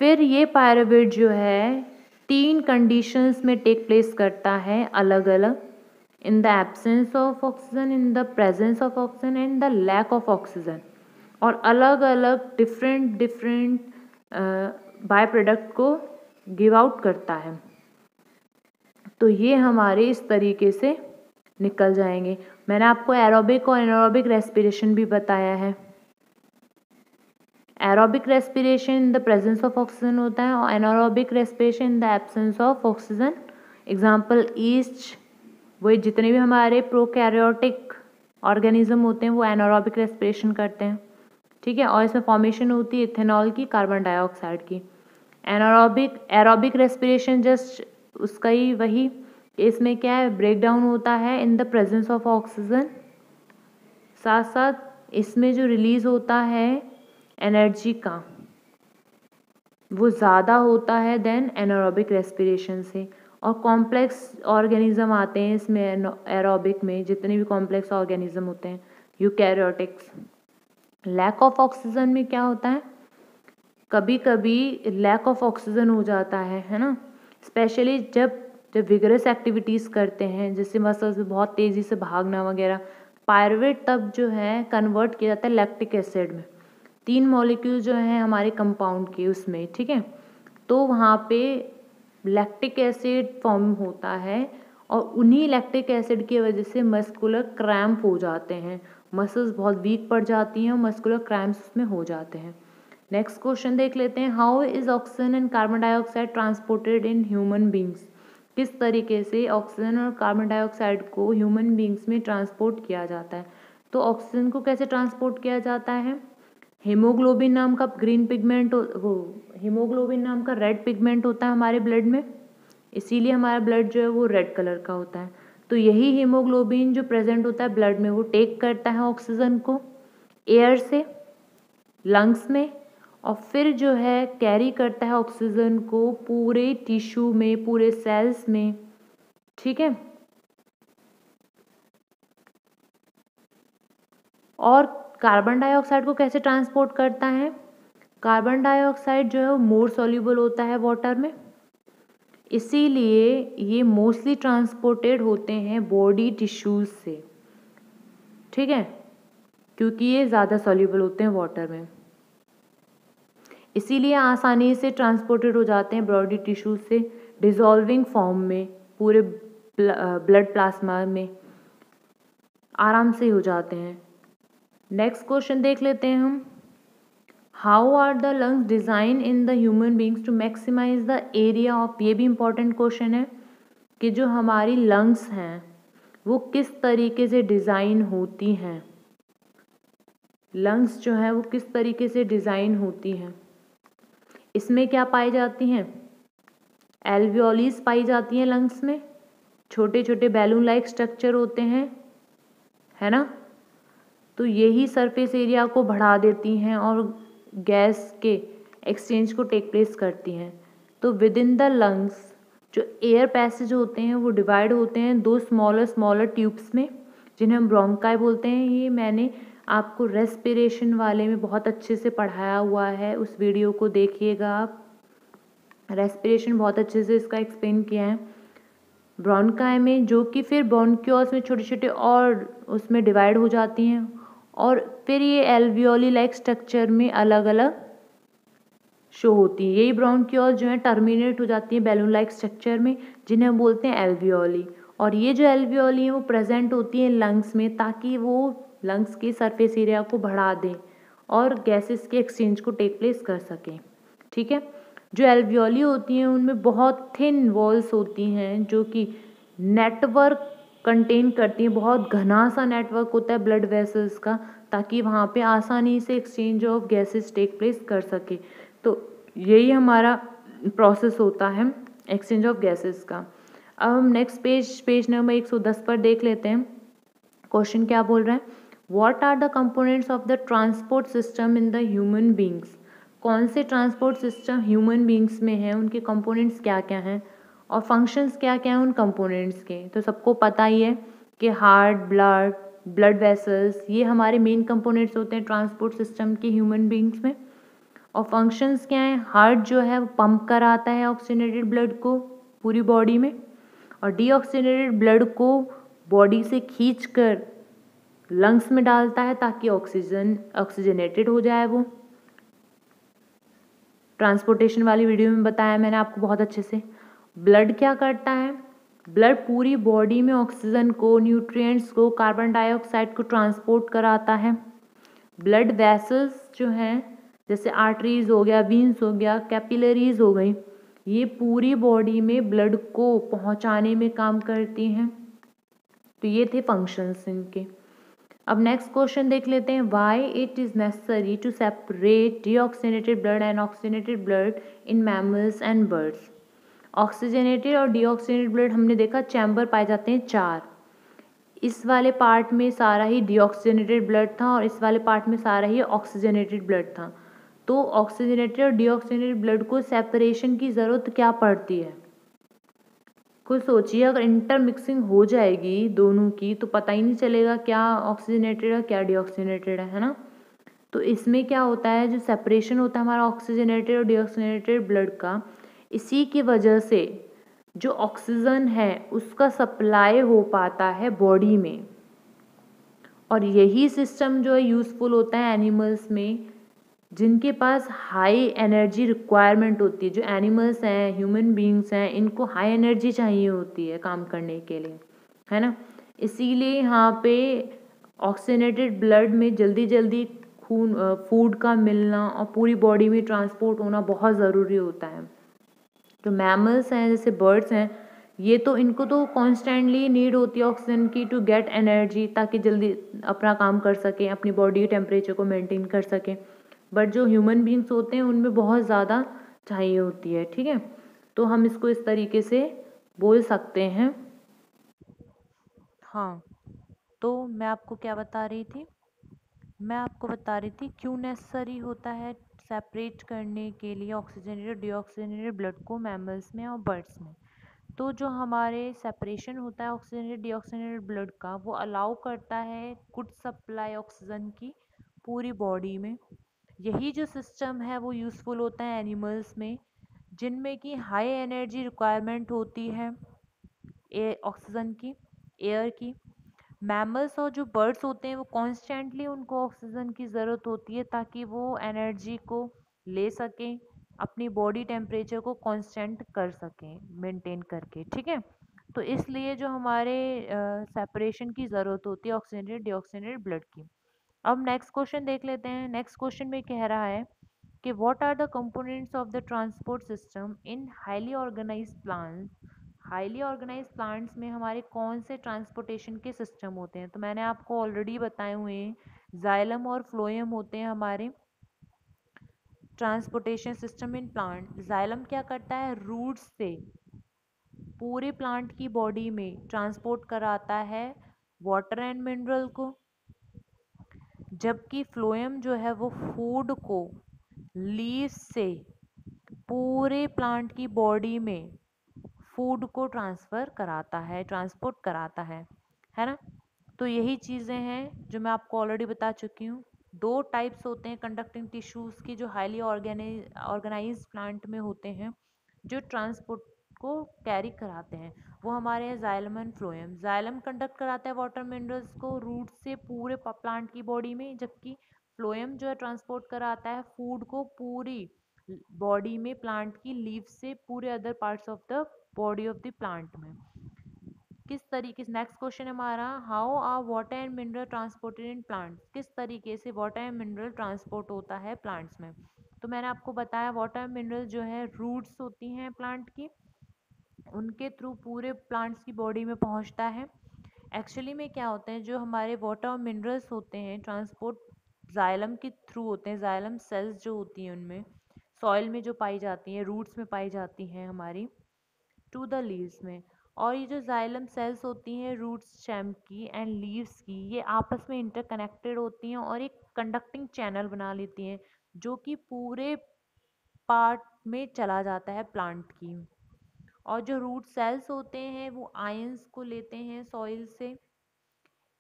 फिर ये पायरुवेट जो है 3 कंडीशंस में टेक प्लेस करता है अलग अलग, in the absence of oxygen, in the presence of oxygen and the lack of oxygen, और अलग अलग डिफरेंट बाय प्रोडक्ट को गिव आउट करता है। तो ये हमारे इस तरीके से निकल जाएंगे। मैंने आपको एरोबिक और एनारोबिक रेस्पिरेशन भी बताया है। Aerobic respiration in the presence of oxygen होता है, और anaerobic respiration in the absence of oxygen. Example east, वो जितने भी हमारे प्रोकैरियोटिक ऑर्गेनिज्म होते हैं वो एनारोबिक रेस्पिरेशन करते हैं। ठीक है, और इसमें फॉर्मेशन होती है इथेनॉल की, कार्बन डाइऑक्साइड की। एरोबिक रेस्पिरेशन जस्ट उसका ही वही, इसमें क्या है, ब्रेक डाउन होता है इन द प्रेजेंस ऑफ ऑक्सीजन, साथ साथ इसमें जो रिलीज होता है एनर्जी का वो ज़्यादा होता है देन एनारोबिक रेस्पिरेशन से। और कॉम्प्लेक्स ऑर्गेनिज्म आते हैं इसमें एरोबिक में, जितने भी कॉम्प्लेक्स ऑर्गेनिज्म होते हैं यूकैरियोटिक्स। लैक ऑफ ऑक्सीजन में क्या होता है, कभी कभी लैक ऑफ ऑक्सीजन हो जाता है ना, स्पेशली जब विगरस एक्टिविटीज़ करते हैं, जैसे मसल्स में बहुत तेज़ी से भागना वगैरह, पायरुवेट तब जो है कन्वर्ट किया जाता है लैक्टिक एसिड में। 3 मॉलिक्यूल जो हैं हमारे कंपाउंड के उसमें, ठीक है, तो वहाँ पे लैक्टिक एसिड फॉर्म होता है, और उन्हीं लैक्टिक एसिड की वजह से मस्कुलर क्रैम्प हो जाते हैं, मसल्स बहुत वीक पड़ जाती हैं और मस्कुलर क्रैम्प्स उसमें हो जाते हैं। नेक्स्ट क्वेश्चन देख लेते हैं, how is oxygen and carbon dioxide transported in human beings. किस तरीके से ऑक्सीजन और कार्बन डाइऑक्साइड को ह्यूमन बींग्स में ट्रांसपोर्ट किया जाता है। तो ऑक्सीजन को कैसे ट्रांसपोर्ट किया जाता है, हीमोग्लोबिन नाम का ग्रीन पिगमेंट, वो हीमोग्लोबिन नाम का रेड पिगमेंट होता है हमारे ब्लड में, इसीलिए हमारा ब्लड जो है वो रेड कलर का होता है। तो यही हीमोग्लोबिन जो प्रेजेंट होता है ब्लड में वो टेक करता है ऑक्सीजन को एयर से लंग्स में, और फिर जो है कैरी करता है ऑक्सीजन को पूरे टिश्यू में, पूरे सेल्स में, ठीक है। और कार्बन डाइऑक्साइड को कैसे ट्रांसपोर्ट करता है? कार्बन डाइऑक्साइड जो है वो मोर सॉल्युबल होता है वाटर में, इसीलिए ये मोस्टली ट्रांसपोर्टेड होते हैं बॉडी टिश्यूज से, ठीक है, क्योंकि ये ज़्यादा सॉल्युबल होते हैं वाटर में, इसीलिए आसानी से ट्रांसपोर्टेड हो जाते हैं बॉडी टिश्यूज से डिजॉल्विंग फॉर्म में, पूरे ब्लड प्लाज्मा में आराम से हो जाते हैं। नेक्स्ट क्वेश्चन देख लेते हैं हम। How are the lungs design in the human beings to maximise the area of, ये भी इम्पॉर्टेंट क्वेश्चन है कि जो हमारी लंग्स हैं वो किस तरीके से डिज़ाइन होती हैं, लंग्स जो है वो किस तरीके से डिज़ाइन होती हैं। इसमें क्या पाई जाती हैं? एल्वियोलीज पाई जाती हैं लंग्स में, छोटे छोटे बैलून लाइक स्ट्रक्चर होते हैं, है ना। तो यही सरफेस एरिया को बढ़ा देती हैं और गैस के एक्सचेंज को टेक प्लेस करती हैं। तो विद इन द लंग्स जो एयर पैसेज होते हैं वो डिवाइड होते हैं दो स्मॉलर ट्यूब्स में, जिन्हें हम ब्रोंकाई बोलते हैं। ये मैंने आपको रेस्पिरेशन वाले में बहुत अच्छे से पढ़ाया हुआ है, उस वीडियो को देखिएगा आप, रेस्पिरेशन बहुत अच्छे से इसका एक्सप्लेन किया है। ब्रोंकाई में जो कि फिर ब्रोंक्यूल्स में छोटे छोटे और उसमें डिवाइड हो जाती हैं, और फिर ये एल्वियोली लाइक स्ट्रक्चर में अलग अलग शो होती है। यही ब्रोंक्यूल्स जो है टर्मिनेट हो जाती है बैलून लाइक स्ट्रक्चर में, जिन्हें हम बोलते हैं एल्वियोली। और ये जो एल्वियोली है वो प्रेजेंट होती है लंग्स में, ताकि वो लंग्स के सरफेस एरिया को बढ़ा दें और गैसेस के एक्सचेंज को टेक प्लेस कर सकें, ठीक है। जो एल्वियोली होती हैं उनमें बहुत थिन वॉल्स होती हैं जो कि नेटवर्क कंटेन करती हैं, बहुत घना सा नेटवर्क होता है ब्लड वेसल्स का, ताकि वहाँ पे आसानी से exchange of gases take place कर सके। तो यही हमारा प्रोसेस होता है एक्सचेंज ऑफ गैसेस का। अब हम नेक्स्ट पेज नंबर 110 पर देख लेते हैं। क्वेश्चन क्या बोल रहा है? What are the components of the transport system in the human beings? कौन से ट्रांसपोर्ट सिस्टम ह्यूमन बींग्स में हैं, उनके कंपोनेंट्स क्या क्या हैं और फंक्शंस क्या क्या हैं उन कंपोनेंट्स के। तो सबको पता ही है कि हार्ट, ब्लड वेसल्स, ये हमारे मेन कंपोनेंट्स होते हैं ट्रांसपोर्ट सिस्टम के ह्यूमन बींग्स में। और फंक्शंस क्या हैं? हार्ट जो है वो पंप कराता है ऑक्सीजनेटेड ब्लड को पूरी बॉडी में, और डीऑक्सीजनेटेड ब्लड को बॉडी से खींचकर लंग्स में डालता है ताकि ऑक्सीजनेटेड हो जाए। वो ट्रांसपोर्टेशन वाली वीडियो में बताया मैंने आपको बहुत अच्छे से। ब्लड क्या करता है? ब्लड पूरी बॉडी में ऑक्सीजन को, न्यूट्रिएंट्स को, कार्बन डाइऑक्साइड को ट्रांसपोर्ट कराता है। ब्लड वेसल्स जो हैं, जैसे आर्टरीज हो गया, वीन्स हो गया, कैपिलरीज हो गई, ये पूरी बॉडी में ब्लड को पहुंचाने में काम करती हैं। तो ये थे फंक्शंस इनके। अब नेक्स्ट क्वेश्चन देख लेते हैं। Why it is necessary to separate deoxygenated blood and oxygenated blood in mammals and birds? Oxygenated और डीऑक्सीजनेटेड ब्लड हमने देखा चैम्बर पाए जाते हैं 4। इस वाले पार्ट में सारा ही डीऑक्सीजनेटेड ब्लड था और इस वाले पार्ट में सारा ही ऑक्सीजनेटेड ब्लड था। तो ऑक्सीजनेटेड और डीऑक्सीजनेटेड ब्लड को सेपरेशन की ज़रूरत क्या पड़ती है? खुद सोचिए, अगर इंटरमिक्सिंग हो जाएगी दोनों की तो पता ही नहीं चलेगा क्या ऑक्सीजनेटेड है क्या डीऑक्सीजनेटेड है ना। तो इसमें क्या होता है, जो सेपरेशन होता है हमारा ऑक्सीजनेटेड और डीऑक्सीजनेटेड ब्लड का, इसी की वजह से जो ऑक्सीजन है उसका सप्लाई हो पाता है बॉडी में। और यही सिस्टम जो है यूज़फुल होता है एनिमल्स में, जिनके पास हाई एनर्जी रिक्वायरमेंट होती है। जो एनिमल्स हैं, ह्यूमन बींग्स हैं, इनको हाई एनर्जी चाहिए होती है काम करने के लिए, है ना। इसीलिए यहाँ पे ऑक्सीजनेटेड ब्लड में जल्दी जल्दी फूड का मिलना और पूरी बॉडी में ट्रांसपोर्ट होना बहुत ज़रूरी होता है। जो मैमल्स हैं जैसे बर्ड्स हैं, ये तो इनको तो कॉन्स्टेंटली नीड होती है ऑक्सीजन की टू गेट एनर्जी, ताकि जल्दी अपना काम कर सकें, अपनी बॉडी के टेम्परेचर को मेंटेन कर सकें। बट जो ह्यूमन बींग्स होते हैं उनमें बहुत ज़्यादा चाहिए होती है, ठीक है। तो हम इसको इस तरीके से बोल सकते हैं। हाँ, तो मैं आपको क्या बता रही थी, मैं आपको बता रही थी क्यों नेसेसरी होता है सेपरेट करने के लिए ऑक्सीजनेटेड डीऑक्सीजनेटेड ब्लड को मैमल्स में और बर्ड्स में। तो जो हमारे सेपरेशन होता है ऑक्सीजनेटेड डीऑक्सीजनेटेड ब्लड का, वो अलाउ करता है गुड सप्लाई ऑक्सीजन की पूरी बॉडी में। यही जो सिस्टम है वो यूज़फुल होता है एनिमल्स में, जिनमें कि हाई एनर्जी रिक्वायरमेंट होती है ऑक्सीजन की, एयर की। मैमल्स और जो बर्ड्स होते हैं वो कॉन्स्टेंटली उनको ऑक्सीजन की ज़रूरत होती है ताकि वो एनर्जी को ले सकें, अपनी बॉडी टेम्परेचर को कांस्टेंट कर सकें मेंटेन करके, ठीक है। तो इसलिए जो हमारे सेपरेशन की ज़रूरत होती है ऑक्सीजनेटेड डीऑक्सीजनेटेड ब्लड की। अब नेक्स्ट क्वेश्चन देख लेते हैं। नेक्स्ट क्वेश्चन में कह रहा है कि what are the components of the transport system in highly organised plants. Highly organised plants में हमारे कौन से ट्रांसपोर्टेशन के सिस्टम होते हैं? तो मैंने आपको ऑलरेडी बताए हुए हैं, जाइलम और फ्लोएम होते हैं हमारे transportation system in plant. Xylem क्या करता है, रूट्स से पूरे प्लांट की बॉडी में ट्रांसपोर्ट कराता है वाटर एंड मिनरल को, जबकि फ्लोएम जो है वो फूड को लीव्स से पूरे प्लांट की बॉडी में फूड को ट्रांसफ़र कराता है, ट्रांसपोर्ट कराता है ना। तो यही चीज़ें हैं जो मैं आपको ऑलरेडी बता चुकी हूँ। दो टाइप्स होते हैं कंडक्टिंग टिश्यूज़ की जो हाईली ऑर्गेनाइज्ड प्लांट में होते हैं, जो ट्रांसपोर्ट को कैरी कराते हैं। वो हमारे हैं xylem and phloem. Xylem conduct कराता है वाटर मिनरल्स को रूट से पूरे प्लांट की बॉडी में, जबकि फ्लोएम जो है ट्रांसपोर्ट कराता है फूड को पूरी बॉडी में, प्लांट की लीव से पूरे other parts of the body of the plant में। किस तरीके से, नेक्स्ट क्वेश्चन हमारा, how are water and mineral transported in plants. किस तरीके से वाटर एंड मिनरल ट्रांसपोर्ट होता है प्लांट्स में? तो मैंने आपको बताया वाटर एंड मिनरल जो है रूट्स होती हैं प्लांट की, उनके थ्रू पूरे प्लांट्स की बॉडी में पहुंचता है। एक्चुअली में क्या होता है, जो हमारे वाटर और मिनरल्स होते हैं ट्रांसपोर्ट जाइलम के थ्रू होते हैं। जाइलम सेल्स जो होती हैं उनमें सॉइल में जो पाई जाती हैं, रूट्स में पाई जाती हैं हमारी, टू द लीव्स में। और ये जो जाइलम सेल्स होती हैं रूट्स स्टेम की एंड लीव्स की, ये आपस में इंटरकनेक्टेड होती हैं और एक कंडक्टिंग चैनल बना लेती हैं जो कि पूरे पार्ट में चला जाता है प्लांट की। और जो रूट सेल्स होते हैं वो आयंस को लेते हैं सॉइल से।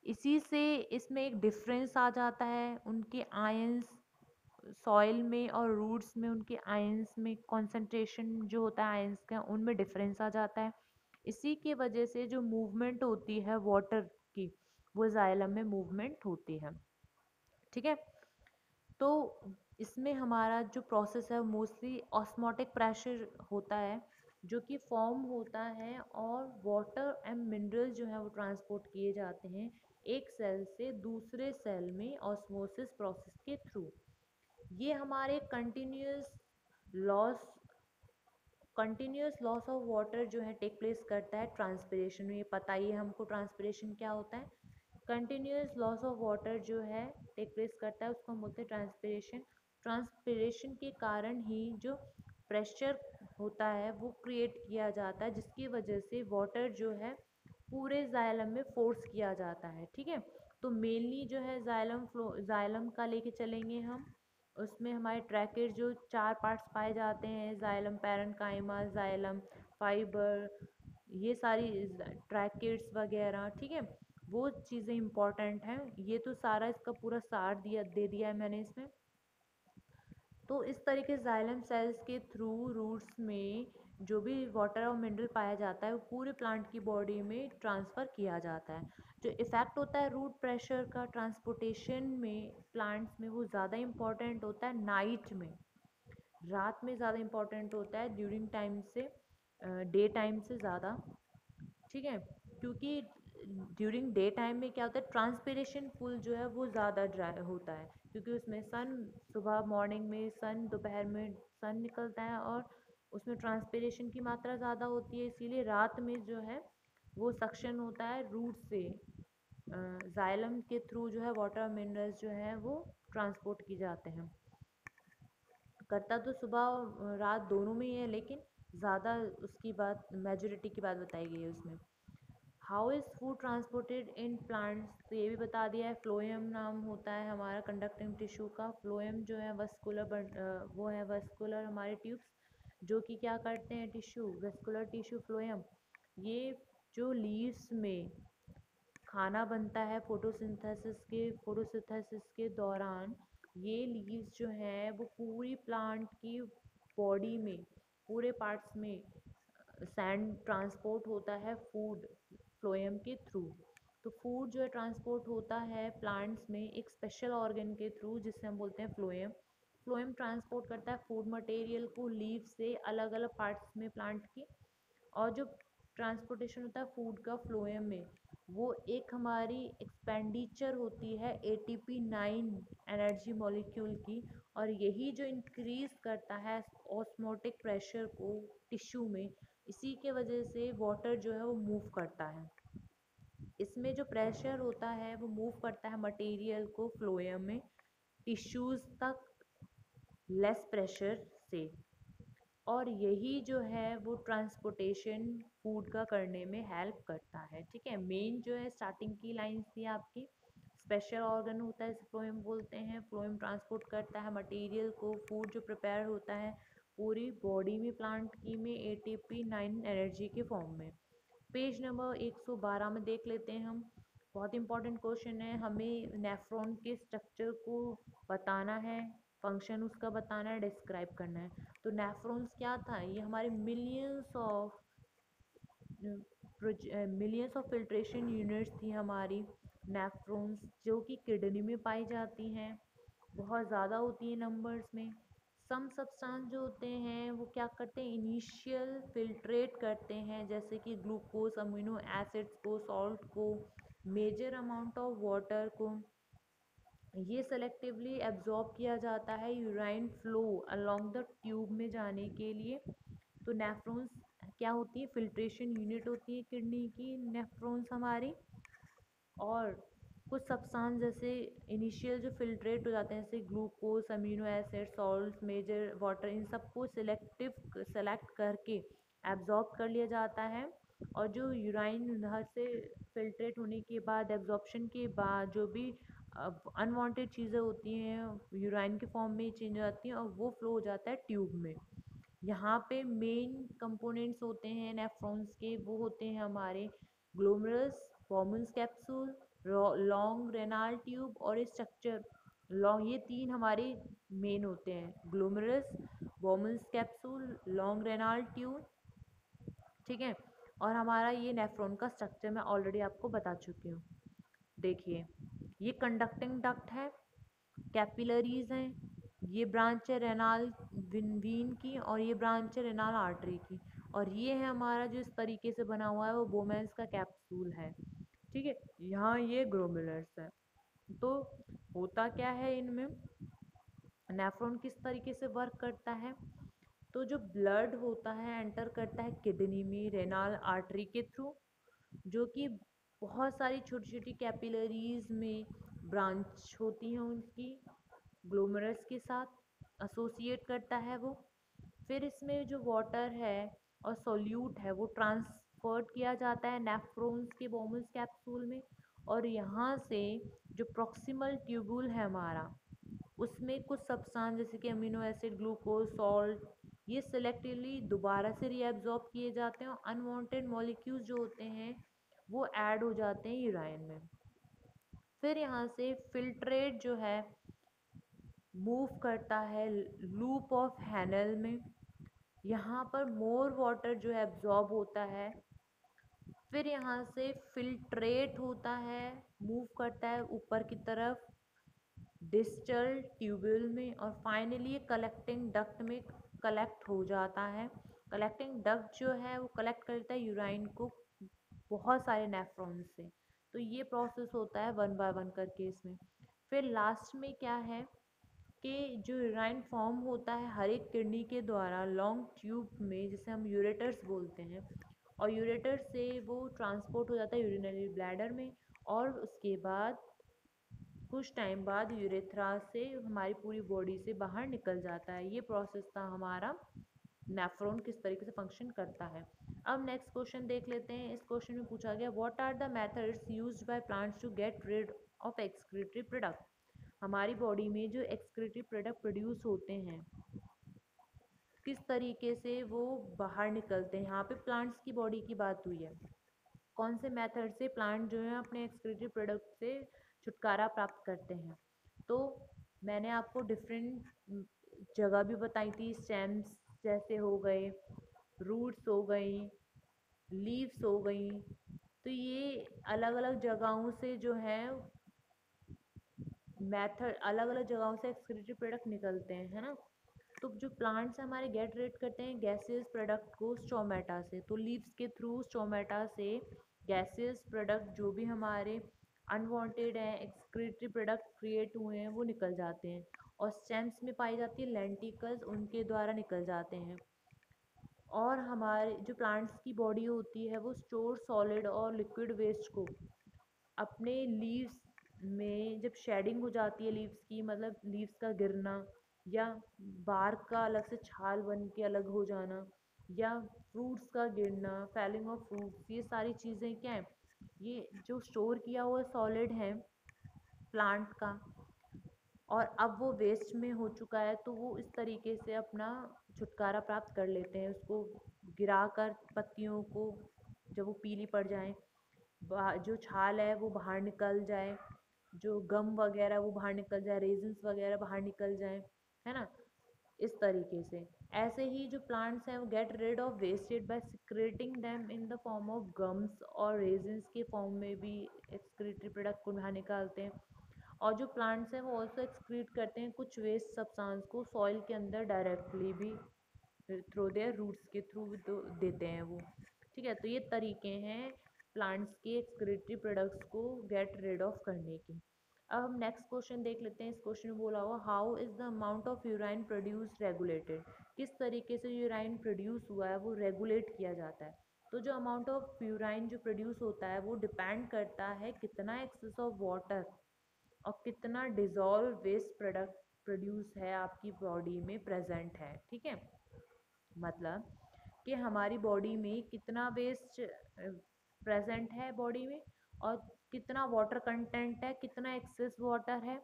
इसी से इसमें एक डिफरेंस आ जाता है, उनके आयंस सॉइल में और रूट्स में, उनके आयंस में कंसंट्रेशन जो होता है आयंस का, उनमें डिफरेंस आ जाता है। इसी की वजह से जो मूवमेंट होती है वाटर की, वो जाइलम में मूवमेंट होती है, ठीक है। तो इसमें हमारा जो प्रोसेस है मोस्टली ऑस्मोटिक प्रेशर होता है जो कि फॉर्म होता है, और वाटर एंड मिनरल जो है वो ट्रांसपोर्ट किए जाते हैं एक सेल से दूसरे सेल में ऑस्मोसिस प्रोसेस के थ्रू। ये हमारे loss continuous loss of water जो है टेक प्लेस करता है ट्रांसपिरेशन में। ये पता ही है हमको ट्रांसपिरेशन क्या होता है। कंटिन्यूस लॉस ऑफ वाटर जो है टेक प्लेस करता है उसको हम बोलते हैं ट्रांसपिरेशन। ट्रांसपिरेशन के कारण ही जो प्रेशर होता है वो क्रिएट किया जाता है, जिसकी वजह से वाटर जो है पूरे जाइलम में फोर्स किया जाता है, ठीक है। तो मेनली जो है जाइलम का लेके चलेंगे हम। उसमें हमारे ट्रैकेट जो चार पार्ट्स पाए जाते हैं, जाइलम पैरेन्काइमा, जाइलम फाइबर, ये सारी ट्रैकेट्स वगैरह, ठीक है। वो चीज़ें इंपॉर्टेंट हैं। ये तो सारा इसका पूरा सार दे दिया है मैंने इसमें। तो इस तरीके से जाइलम सेल्स के थ्रू रूट्स में जो भी वाटर और मिनरल पाया जाता है वो पूरे प्लांट की बॉडी में ट्रांसफ़र किया जाता है। जो इफ़ेक्ट होता है रूट प्रेशर का ट्रांसपोर्टेशन में प्लांट्स में, वो ज़्यादा इम्पॉर्टेंट होता है नाइट में, रात में ज़्यादा इम्पॉर्टेंट होता है ड्यूरिंग टाइम से, डे टाइम से ज़्यादा, ठीक है। क्योंकि ड्यूरिंग डे टाइम में क्या होता है, ट्रांसपिरेशन फुल जो है वो ज़्यादा ड्राई होता है, क्योंकि उसमें सन, सुबह मॉर्निंग में सन, दोपहर में सन निकलता है और उसमें ट्रांसपिरेशन की मात्रा ज़्यादा होती है। इसीलिए रात में जो है वो सक्शन होता है रूट से, जाइलम के थ्रू जो है वाटर मिनरल्स जो है वो ट्रांसपोर्ट किए जाते हैं। करता तो सुबह रात दोनों में ही है, लेकिन ज़्यादा उसकी बात मेजोरिटी की बात बताई गई है उसमें। How is food transported in plants, तो ये भी बता दिया है। फ्लोएम नाम होता है हमारा कंडक्टिंग टिश्यू का। फ्लोएम जो है वो है वस्कुलर हमारे ट्यूब्स जो कि क्या करते हैं, टिश्यू, वस्कुलर टिश्यू फ्लोएम। ये जो लीव्स में खाना बनता है फोटोसिंथेसिस के दौरान, ये लीव्स जो हैं वो पूरी प्लांट की बॉडी में, पूरे पार्ट्स में सैंड ट्रांसपोर्ट होता है फूड फ्लोएम के थ्रू। तो फूड जो है ट्रांसपोर्ट होता है प्लांट्स में एक स्पेशल ऑर्गन के थ्रू जिसे हम बोलते हैं फ्लोएम। फ्लोएम ट्रांसपोर्ट करता है फूड मटेरियल को लीव से अलग अलग पार्ट्स में प्लांट की। और जो ट्रांसपोर्टेशन होता है फूड का फ्लोएम में, वो एक हमारी एक्सपेंडिचर होती है ATP9 एनर्जी मॉलिक्यूल की। और यही जो इंक्रीज करता है ऑस्मोटिक प्रेशर को टिश्यू में, इसी के वजह से वाटर जो है वो मूव करता है। इसमें जो प्रेशर होता है वो मूव करता है मटेरियल को फ्लोएम में टिश्यूज तक लेस प्रेशर से। और यही जो है वो ट्रांसपोर्टेशन फूड का करने में हेल्प करता है। ठीक है, मेन जो है स्टार्टिंग की लाइंस थी आपकी, स्पेशल ऑर्गन होता है इसे फ्लोएम बोलते हैं। फ्लोएम ट्रांसपोर्ट करता है मटेरियल को, फूड जो प्रिपेयर होता है पूरी बॉडी में प्लांट की में ATP9 एनर्जी के फॉर्म में। पेज नंबर 112 में देख लेते हैं हम। बहुत इंपॉर्टेंट क्वेश्चन है, हमें नेफ्रॉन के स्ट्रक्चर को बताना है, फंक्शन उसका बताना है, डिस्क्राइब करना है। तो नेफ्रॉन्स क्या था, ये हमारे मिलियंस ऑफ फिल्ट्रेशन यूनिट्स थी हमारी नेफ्रॉन्स, जो कि किडनी में पाई जाती हैं, बहुत ज़्यादा होती है नंबर्स में। सम सब्सटेंस जो होते हैं वो क्या करते हैं, इनिशियल फिल्ट्रेट करते हैं, जैसे कि ग्लूकोज, अमीनो एसिड्स को, सॉल्ट को, मेजर अमाउंट ऑफ वाटर को। ये सेलेक्टिवली एब्जॉर्ब किया जाता है urine flow along the tube में जाने के लिए। तो नेफ्रॉन्स क्या होती है, फिल्ट्रेशन यूनिट होती है किडनी की नेफ्रॉन्स हमारी। और कुछ सब्सटेंस जैसे इनिशियल जो फिल्ट्रेट हो जाते हैं, जैसे glucose, amino acid, salt, major water, इन सबको सेलेक्ट करके एब्जॉर्ब कर लिया जाता है। और जो यूराइन उधर से फिल्ट्रेट होने के बाद, एब्जॉर्प्शन के बाद, जो भी अनवांटेड चीज़ें होती हैं यूराइन के फॉर्म में चेंज हो जाती हैं और वो फ्लो हो जाता है ट्यूब में। यहाँ पे मेन कंपोनेंट्स होते हैं नेफ्रॉन्स के, वो होते हैं हमारे glomerulus, Bowman's capsule, long renal tube और स्ट्रक्चर लॉन्ग। ये तीन हमारे मेन होते हैं, glomerulus, Bowman's capsule, long renal tube. ठीक है, और हमारा ये नेफ्रॉन का स्ट्रक्चर मैं ऑलरेडी आपको बता चुकी हूँ। देखिए, ये कंडक्टिंग डक्ट है, कैपिलरीज हैं, ये ब्रांच है रेनाल वीन की, और ये ब्रांच है रेनाल आर्टरी की। और ये है हमारा जो इस तरीके से बना हुआ है वो बोमेंस का कैप्सूल है। ठीक है, यहाँ ये ग्लोमेरुलस है। तो होता क्या है इनमें, नेफ्रॉन किस तरीके से वर्क करता है, तो जो ब्लड होता है एंटर करता है किडनी में रेनाल आर्टरी के थ्रू, जो कि बहुत सारी छोटी छोटी कैपिलरीज में ब्रांच होती हैं उनकी, ग्लोमेरुलस के साथ एसोसिएट करता है वो। फिर इसमें जो वाटर है और सोल्यूट है वो ट्रांसफर्ड किया जाता है नेफ्रॉन्स के बोमन्स कैप्सूल में। और यहाँ से जो प्रॉक्सिमल ट्यूबुल है हमारा, उसमें कुछ सब्सटेंस जैसे कि अमीनो एसिड, ग्लूकोज, सॉल्ट, ये सेलेक्टिवली दोबारा से रीएब्जॉर्ब किए जाते हैं और अनवांटेड मॉलिक्यूल्स जो होते हैं वो ऐड हो जाते हैं यूराइन में। फिर यहाँ से फिल्ट्रेट जो है मूव करता है लूप ऑफ हैनल में। यहाँ पर मोर वाटर जो है एब्जॉर्ब होता है। फिर यहाँ से फिल्ट्रेट होता है, मूव करता है ऊपर की तरफ डिस्टल ट्यूब्यूल में, और फाइनली कलेक्टिंग डक्ट में कलेक्ट हो जाता है। कलेक्टिंग डक्ट जो है वो कलेक्ट करता है यूराइन को बहुत सारे नेफ्रॉन से। तो ये प्रोसेस होता है वन बाय वन करके इसमें। फिर लास्ट में क्या है कि जो यूराइन फॉर्म होता है हर एक किडनी के द्वारा लॉन्ग ट्यूब में, जिसे हम यूरेटर्स बोलते हैं, और यूरेटर से वो ट्रांसपोर्ट हो जाता है यूरिनरी ब्लैडर में। और उसके बाद कुछ टाइम बाद यूरेथ्रा से हमारी पूरी बॉडी से बाहर निकल जाता है। ये प्रोसेस था हमारा नेफ्रॉन किस तरीके से फंक्शन करता है। अब नेक्स्ट क्वेश्चन देख लेते हैं। इस क्वेश्चन में पूछा गया what are the methods used by plants to get rid of excretory product. हमारी बॉडी में जो एक्सक्रीटरी प्रोडक्ट प्रोड्यूस होते हैं किस तरीके से वो बाहर निकलते हैं। यहाँ पे प्लांट्स की बॉडी की बात हुई है। कौन से मेथड से प्लांट जो है अपने एक्सक्रीटरी प्रोडक्ट से छुटकारा प्राप्त करते हैं। तो मैंने आपको डिफरेंट जगह भी बताई थी। स्टेम्स जैसे हो गए, रूट्स हो गई, लीव्स हो गई। तो ये अलग अलग जगहों से जो है मेथड, अलग अलग जगहों से एक्सक्रीटरी प्रोडक्ट निकलते हैं, है ना। तो जो प्लांट्स हमारे गेट रेड करते हैं गैसेस प्रोडक्ट को स्टोमेटा से। तो लीव्स के थ्रू स्टोमेटा से गैसेस प्रोडक्ट जो भी हमारे अनवांटेड हैं एक्सक्रीटरी प्रोडक्ट क्रिएट हुए हैं वो निकल जाते हैं। और स्टेम्स में पाई जाती है लेंटिकल्स, उनके द्वारा निकल जाते हैं। और हमारे जो प्लांट्स की बॉडी होती है वो स्टोर सॉलिड और लिक्विड वेस्ट को अपने लीव्स में, जब शेडिंग हो जाती है लीव्स की, मतलब लीव्स का गिरना या बार्क का अलग से छाल बन के अलग हो जाना या फ्रूट्स का गिरना, फैलिंग ऑफ फ्रूट्स, ये सारी चीज़ें क्या है, ये जो स्टोर किया हुआ सॉलिड है प्लांट का और अब वो वेस्ट में हो चुका है, तो वो इस तरीके से अपना छुटकारा प्राप्त कर लेते हैं। उसको गिरा कर पत्तियों को, जब वो पीली पड़ जाए, जो छाल है वो बाहर निकल जाए, जो गम वगैरह वो बाहर निकल जाए, रेजिन्स वगैरह बाहर निकल जाए, है ना। इस तरीके से ऐसे ही जो प्लांट्स हैं वो get rid of wastage by secreting them in the form of gums और रेजिन्स के फॉर्म में भी एक्सक्रीटरी प्रोडक्ट को बाहर निकालते हैं। और जो प्लांट्स हैं वो ऑल्सो एक्सक्रीट करते हैं कुछ वेस्ट सब्सटेंस को सॉइल के अंदर डायरेक्टली भी थ्रू देयर रूट्स के थ्रू देते हैं वो। ठीक है, तो ये तरीके हैं प्लांट्स के एक्सक्रीटरी प्रोडक्ट्स को गेट रिड ऑफ करने के। अब हम नेक्स्ट क्वेश्चन देख लेते हैं। इस क्वेश्चन में बोला हुआ how is the amount of urine produce regulated. किस तरीके से यूराइन प्रोड्यूस हुआ है वो रेगुलेट किया जाता है। तो जो अमाउंट ऑफ यूराइन जो प्रोड्यूस होता है वो डिपेंड करता है कितना एक्सेस ऑफ वाटर और कितना डिजॉल्व वेस्ट प्रोडक्ट प्रोड्यूस है आपकी बॉडी में प्रेजेंट है। ठीक है, मतलब कि हमारी बॉडी में कितना वेस्ट प्रेजेंट है बॉडी में और कितना वाटर कंटेंट है, कितना एक्सेस वाटर है,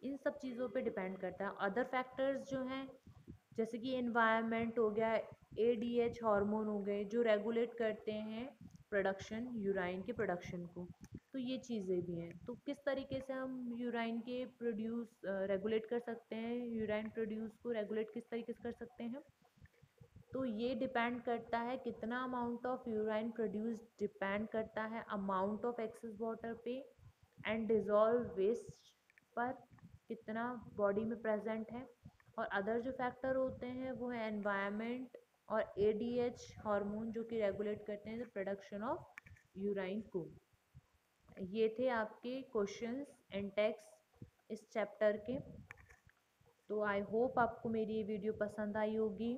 इन सब चीज़ों पे डिपेंड करता है। अदर फैक्टर्स जो हैं जैसे कि एनवायरनमेंट हो गया, एडीएच हार्मोन हो गए जो रेगुलेट करते हैं प्रोडक्शन, यूराइन के प्रोडक्शन को। तो ये चीज़ें भी हैं। तो किस तरीके से हम यूराइन के प्रोड्यूस रेगुलेट कर सकते हैं, यूराइन प्रोड्यूस को रेगुलेट किस तरीके से कर सकते हैं। तो ये डिपेंड करता है कितना amount of urine produce, depend करता है अमाउंट ऑफ एक्सेस वाटर पे एंड डिजॉल्व वेस्ट पर कितना बॉडी में प्रेजेंट है। और अदर जो फैक्टर होते हैं वो है एनवायरनमेंट और एडीएच हार्मोन जो कि रेगुलेट करते हैं द प्रोडक्शन ऑफ यूराइन को। ये थे आपके क्वेश्चंस एंड टेक्स्ट इस चैप्टर के। तो आई होप आपको मेरी ये वीडियो पसंद आई होगी।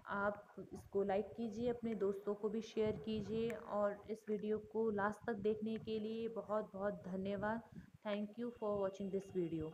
आप इसको लाइक कीजिए, अपने दोस्तों को भी शेयर कीजिए और इस वीडियो को लास्ट तक देखने के लिए बहुत बहुत धन्यवाद। Thank you for watching this video.